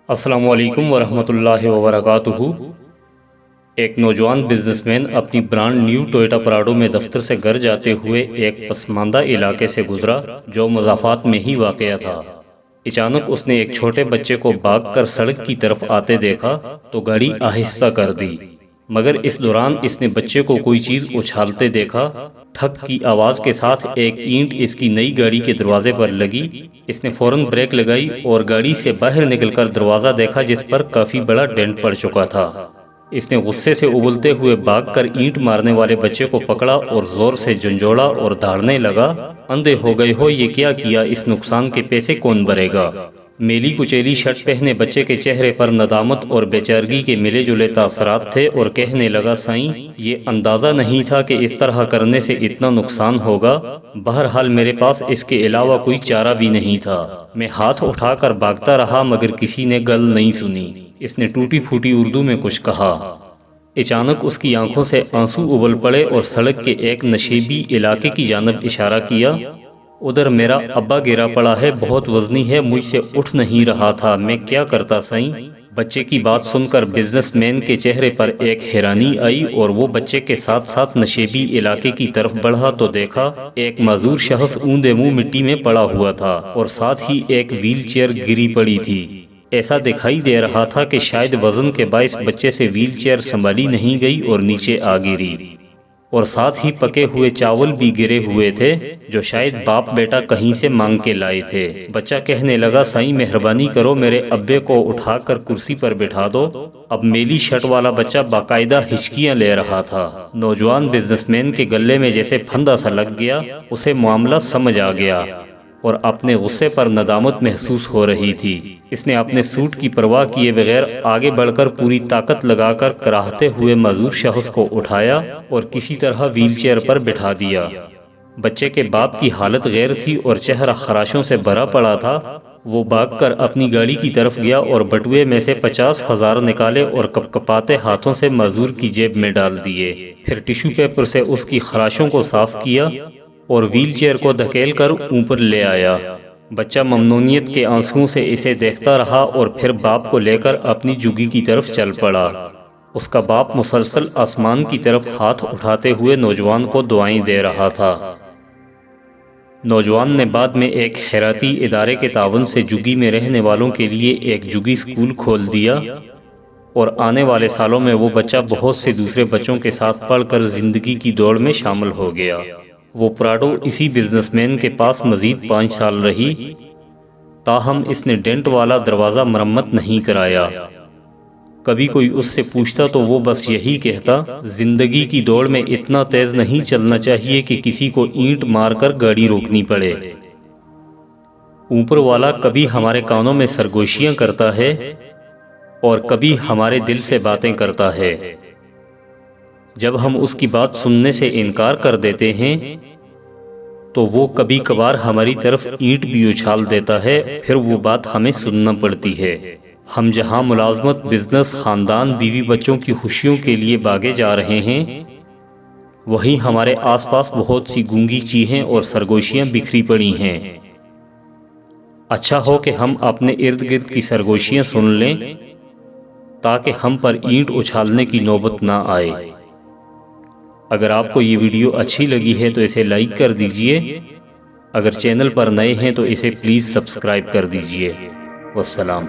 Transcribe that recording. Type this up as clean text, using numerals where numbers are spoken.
السلام علیکم ورحمۃ اللہ وبرکاتہ۔ ایک نوجوان بزنس مین اپنی برانڈ نیو ٹویوٹا پراڈو میں دفتر سے گھر جاتے ہوئے ایک پسماندہ علاقے سے گزرا جو مضافات میں ہی واقع تھا۔ اچانک اس نے ایک چھوٹے بچے کو بھاگ کر سڑک کی طرف آتے دیکھا تو گاڑی آہستہ کر دی، مگر اس دوران اس نے بچے کو کوئی چیز اچھالتے دیکھا۔ ٹھک کی آواز کے ساتھ ایک اینٹ اس کی نئی گاڑی کے دروازے پر لگی۔ اس نے فوراً بریک لگائی اور گاڑی سے باہر نکل کر دروازہ دیکھا جس پر کافی بڑا ڈینٹ پڑ چکا تھا۔ اس نے غصے سے ابلتے ہوئے بھاگ کر اینٹ مارنے والے بچے کو پکڑا اور زور سے جھنجھوڑا اور دھاڑنے لگا، اندھے ہو گئے ہو، یہ کیا کیا؟ اس نقصان کے پیسے کون بھرے گا؟ میلی کچیلی شرٹ پہنے بچے کے چہرے پر ندامت اور بے چارگی کے ملے جلے تاثرات تھے اور کہنے لگا، سائیں، یہ اندازہ نہیں تھا کہ اس طرح کرنے سے اتنا نقصان ہوگا۔ بہرحال میرے پاس اس کے علاوہ کوئی چارہ بھی نہیں تھا۔ میں ہاتھ اٹھا کر بھاگتا رہا مگر کسی نے گل نہیں سنی۔ اس نے ٹوٹی پھوٹی اردو میں کچھ کہا۔ اچانک اس کی آنکھوں سے آنسو ابل پڑے اور سڑک کے ایک نشیبی علاقے کی جانب اشارہ کیا۔ ادھر میرا ابا گرا پڑا ہے، بہت وزنی ہے، مجھ سے اٹھ نہیں رہا تھا، میں کیا کرتا سائیں؟ بچے کی بات سن کر بزنس مین کے چہرے پر ایک حیرانی آئی اور وہ بچے کے ساتھ ساتھ نشیبی علاقے کی طرف بڑھا تو دیکھا ایک معذور شخص اوندے منہ مٹی میں پڑا ہوا تھا اور ساتھ ہی ایک ویل چیئر گری پڑی تھی۔ ایسا دکھائی دے رہا تھا کہ شاید وزن کے باعث بچے سے ویل چیئر سنبھالی نہیں گئی اور نیچے آ گری، اور ساتھ ہی پکے ہوئے چاول بھی گرے ہوئے تھے جو شاید باپ بیٹا کہیں سے مانگ کے لائے تھے۔ بچہ کہنے لگا، سائیں مہربانی کرو، میرے ابے کو اٹھا کر کرسی پر بٹھا دو۔ اب میلی شرٹ والا بچہ باقاعدہ ہچکیاں لے رہا تھا۔ نوجوان بزنس مین کے گلے میں جیسے پھندا سا لگ گیا، اسے معاملہ سمجھ آ گیا اور اپنے غصے پر ندامت محسوس ہو رہی تھی۔ اس نے اپنے سوٹ کی پرواہ کیے بغیر آگے بڑھ کر پوری طاقت لگا کر کراہتے ہوئے معذور شخص کو اٹھایا اور کسی طرح ویل چیئر پر بٹھا دیا۔ بچے کے باپ کی حالت غیر تھی اور چہرہ خراشوں سے بھرا پڑا تھا۔ وہ بھاگ کر اپنی گاڑی کی طرف گیا اور بٹوے میں سے 50,000 نکالے اور کپکپاتے ہاتھوں سے معذور کی جیب میں ڈال دیے۔ پھر ٹیشو پیپر سے اس کی خراشوں کو صاف کیا اور ویل چیئر کو دھکیل کر اوپر لے آیا۔ بچہ ممنونیت کے آنسوؤں سے اسے دیکھتا رہا اور پھر باپ کو لے کر اپنی جگی کی طرف چل پڑا۔ اس کا باپ مسلسل آسمان کی طرف ہاتھ اٹھاتے ہوئے نوجوان کو دعائیں دے رہا تھا۔ نوجوان نے بعد میں ایک خیراتی ادارے کے تعاون سے جگی میں رہنے والوں کے لیے ایک جگی اسکول کھول دیا اور آنے والے سالوں میں وہ بچہ بہت سے دوسرے بچوں کے ساتھ پڑھ کر زندگی کی دوڑ میں شامل ہو گیا۔ وہ پراڈو اسی بزنس مین کے پاس مزید 5 سال رہی، تاہم اس نے ڈینٹ والا دروازہ مرمت نہیں کرایا۔ کبھی کوئی اس سے پوچھتا تو وہ بس یہی کہتا، زندگی کی دوڑ میں اتنا تیز نہیں چلنا چاہیے کہ کسی کو اینٹ مار کر گاڑی روکنی پڑے۔ اوپر والا کبھی ہمارے کانوں میں سرگوشیاں کرتا ہے اور کبھی ہمارے دل سے باتیں کرتا ہے۔ جب ہم اس کی بات سننے سے انکار کر دیتے ہیں تو وہ کبھی کبھار ہماری طرف اینٹ بھی اچھال دیتا ہے، پھر وہ بات ہمیں سننا پڑتی ہے۔ ہم جہاں ملازمت، بزنس، خاندان، بیوی بچوں کی خوشیوں کے لیے بھاگے جا رہے ہیں، وہیں ہمارے آس پاس بہت سی گونگی چیخیں اور سرگوشیاں بکھری پڑی ہیں۔ اچھا ہو کہ ہم اپنے ارد گرد کی سرگوشیاں سن لیں تاکہ ہم پر اینٹ اچھالنے کی نوبت نہ آئے۔ اگر آپ کو یہ ویڈیو اچھی لگی ہے تو اسے لائک کر دیجئے، اگر چینل پر نئے ہیں تو اسے پلیز سبسکرائب کر دیجئے۔ والسلام۔